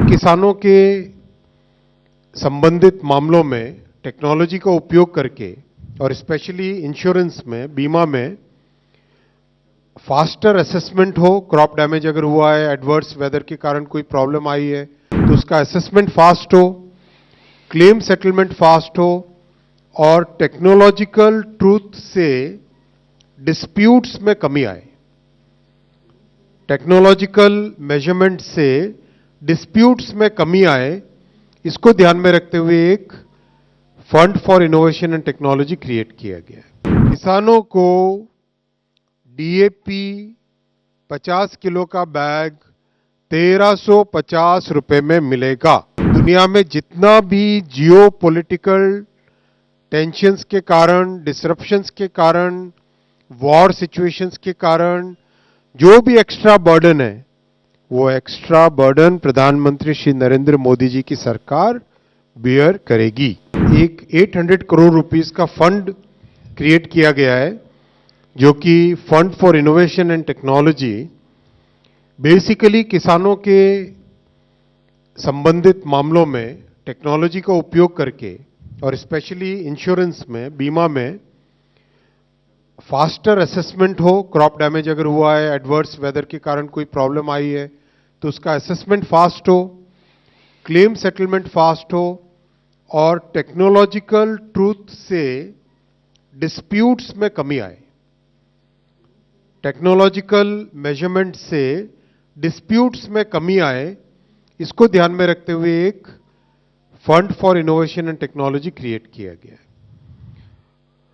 किसानों के संबंधित मामलों में टेक्नोलॉजी का उपयोग करके और स्पेशली इंश्योरेंस में, बीमा में फास्टर असेसमेंट हो। क्रॉप डैमेज अगर हुआ है, एडवर्स वेदर के कारण कोई प्रॉब्लम आई है, तो उसका असेसमेंट फास्ट हो, क्लेम सेटलमेंट फास्ट हो और टेक्नोलॉजिकल ट्रूथ से डिस्प्यूट्स में कमी आए। टेक्नोलॉजिकल मेजरमेंट से डिस्प्यूट्स में कमी आए, इसको ध्यान में रखते हुए एक fund for innovation and technology create किया गया है। किसानों को डीएपी 50 किलो का बैग 1350 रुपए में मिलेगा। दुनिया में जितना भी जियो पॉलिटिकल टेंशंस के कारण, डिसरप्शंस के कारण, वॉर सिचुएशंस के कारण जो भी एक्स्ट्रा बर्डन है, वो एक्स्ट्रा बर्डन प्रधानमंत्री श्री नरेंद्र मोदी जी की सरकार बियर करेगी। एक 800 करोड़ रुपीस का फंड क्रिएट किया गया है, जो कि fund for innovation and technology basically किसानों के संबंधित मामलों में टेक्नोलॉजी का उपयोग करके और स्पेशली इंश्योरेंस में, बीमा में फास्टर असेसमेंट हो। क्रॉप डैमेज अगर हुआ है, एडवर्स वेदर के कारण कोई प्रॉब्लम आई है, तो उसका असेसमेंट फास्ट हो, क्लेम सेटलमेंट फास्ट हो और टेक्नोलॉजिकल ट्रूथ से डिस्प्यूट्स में कमी आए। टेक्नोलॉजिकल मेजरमेंट से डिस्प्यूट्स में कमी आए, इसको ध्यान में रखते हुए एक fund for innovation and technology create किया गया है।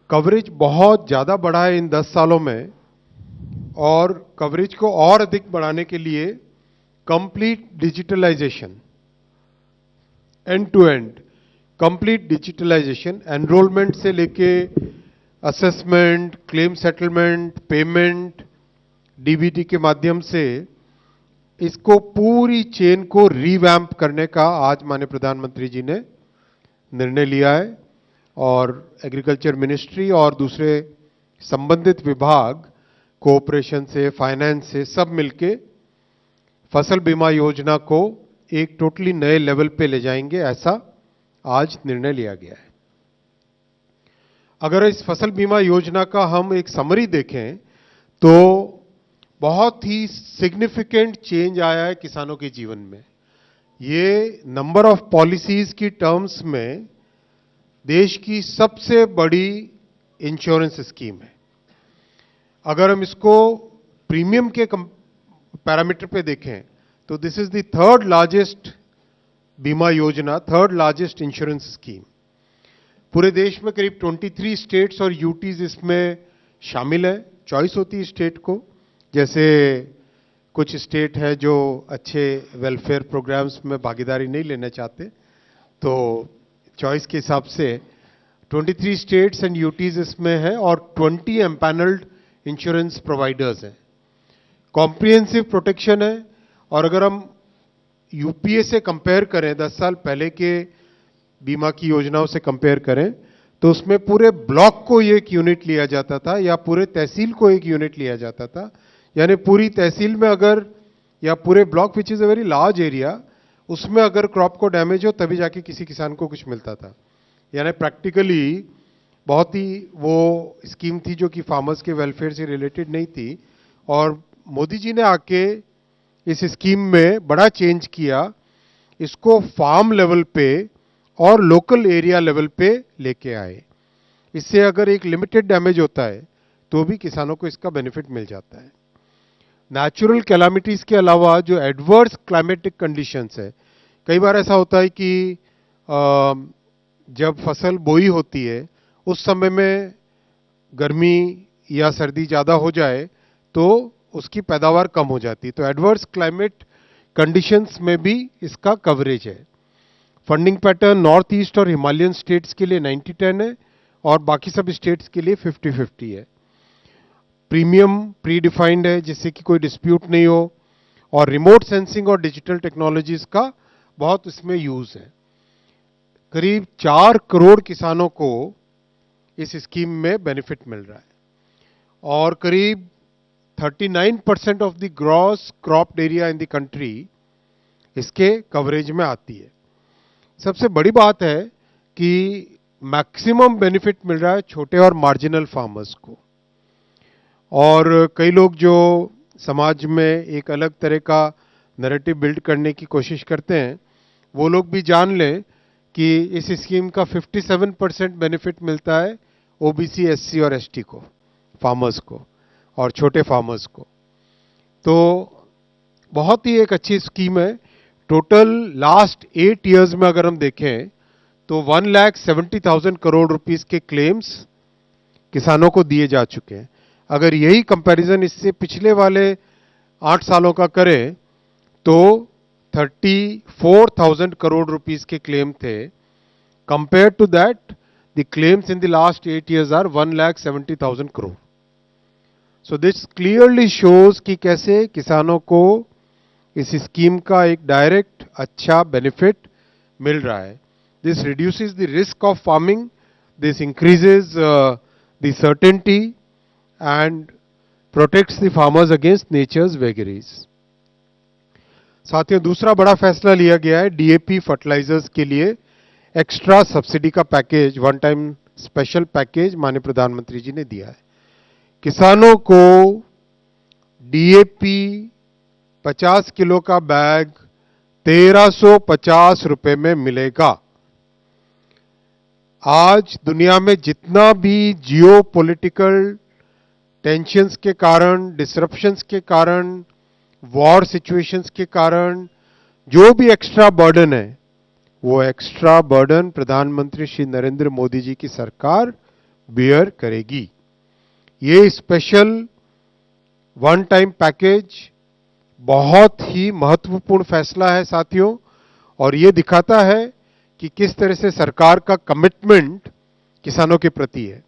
कवरेज बहुत ज्यादा बढ़ा है इन 10 सालों में, और कवरेज को और अधिक बढ़ाने के लिए complete digitalisation, end to end complete digitalisation, enrolment से लेके assessment, claim settlement, payment, DBT के माध्यम से इसको पूरी चेन को रीवैम्प करने का आज माननीय प्रधानमंत्री जी ने निर्णय लिया है। और एग्रीकल्चर मिनिस्ट्री और दूसरे संबंधित विभाग कोऑपरेशन से, फाइनेंस से सब मिलके फसल बीमा योजना को एक टोटली नए लेवल पे ले जाएंगे, ऐसा आज निर्णय लिया गया है। अगर इस फसल बीमा योजना का हम एक समरी देखें तो बहुत ही सिग्निफिकेंट चेंज आया है किसानों के जीवन में। ये नंबर ऑफ पॉलिसीज की टर्म्स में देश की सबसे बड़ी इंश्योरेंस स्कीम है। अगर हम इसको प्रीमियम के पैरामीटर पे देखें तो this is the third largest बीमा योजना, थर्ड लार्जेस्ट इंश्योरेंस स्कीम। पूरे देश में करीब 23 स्टेट्स और यूटीज इसमें शामिल है। चॉइस होती है स्टेट को, जैसे कुछ स्टेट है जो अच्छे वेलफेयर प्रोग्राम्स में भागीदारी नहीं लेना चाहते, तो चॉइस के हिसाब से 23 स्टेट्स एंड यूटीज इसमें है और 20 एम्पैनल्ड इंश्योरेंस प्रोवाइडर्स हैं। कॉम्प्रिहेंसिव प्रोटेक्शन है, और अगर हम यूपीए से कंपेयर करें, 10 साल पहले के बीमा की योजनाओं से कंपेयर करें, तो उसमें पूरे ब्लॉक को एक यूनिट लिया जाता था या पूरे तहसील को एक यूनिट लिया जाता था। यानी पूरी तहसील में अगर, या पूरे block which is a very large area, उसमें अगर क्रॉप को डैमेज हो तभी जाके किसी किसान को कुछ मिलता था। यानी प्रैक्टिकली बहुत ही वो स्कीम थी जो कि फार्मर्स के वेलफेयर से रिलेटेड नहीं थी। और मोदी जी ने आके इस स्कीम में बड़ा चेंज किया, इसको फार्म लेवल पे और लोकल एरिया लेवल पे लेके आए। इससे अगर एक लिमिटेड डैमेज होता है तो भी किसानों को इसका बेनिफिट मिल जाता है। नेचुरल कैलामिटीज के अलावा जो एडवर्स क्लाइमेटिक कंडीशंस है, कई बार ऐसा होता है कि जब फसल बोई होती है उस समय में गर्मी या सर्दी ज्यादा हो जाए तो उसकी पैदावार कम हो जाती है, तो एडवर्स क्लाइमेट कंडीशंस में भी इसका कवरेज है। फंडिंग पैटर्न नॉर्थ ईस्ट और हिमालयन स्टेट्स के लिए 90-10 है और बाकी सब स्टेट्स के लिए 50-50 है। प्रीमियम प्री डिफाइंड है जिससे कि कोई डिस्प्यूट नहीं हो, और रिमोट सेंसिंग और डिजिटल टेक्नोलॉजीज का बहुत इसमें यूज है। करीब 4 करोड़ किसानों को इस स्कीम में बेनिफिट मिल रहा है, और करीब 39% of the gross cropped area in the country इसके कवरेज में आती है। सबसे बड़ी बात है कि मैक्सिमम बेनिफिट मिल रहा है छोटे और मार्जिनल फार्मर्स को। और कई लोग जो समाज में एक अलग तरह का नैरेटिव बिल्ड करने की कोशिश करते हैं, वो लोग भी जान लें कि इस स्कीम का 57% बेनिफिट मिलता है ओबीसी, एससी और एसटी को, फार्मर्स को और छोटे फार्मर्स को। तो बहुत ही एक अच्छी स्कीम है। टोटल लास्ट 8 इयर्स में अगर हम देखें तो 1,70,000 करोड़ रुपीस के क्लेम्स किसानों को दिए जा चुके हैं। अगर यही कंपैरिजन इससे पिछले वाले 8 सालों का करें तो 34,000 करोड़ रुपीस के क्लेम थे। Compare to that the claims in the last 8 years are 1,70,000 crore. So this clearly shows कि कैसे किसानों को इस स्कीम का एक डायरेक्ट अच्छा बेनिफिट मिल रहा है। This reduces the risk of farming, this increases the certainty and protects the farmers against nature's vagaries. साथियों, दूसरा बड़ा फैसला लिया गया है डीएपी फर्टिलाइजर्स के लिए एक्स्ट्रा सब्सिडी का package, one time special package माननीय प्रधानमंत्री जी ने दिया है। किसानों को डीएपी 50 किलो का बैग 1,350 रुपए में मिलेगा। आज दुनिया में जितना भी जियो पॉलिटिकल टेंशंस के कारण, डिसरप्शंस के कारण, वॉर सिचुएशंस के कारण जो भी एक्स्ट्रा बर्डन है, वो एक्स्ट्रा बर्डन प्रधानमंत्री श्री नरेंद्र मोदी जी की सरकार बियर करेगी। ये स्पेशल वन टाइम पैकेज बहुत ही महत्वपूर्ण फैसला है साथियों, और ये दिखाता है कि किस तरह से सरकार का कमिटमेंट किसानों के प्रति है।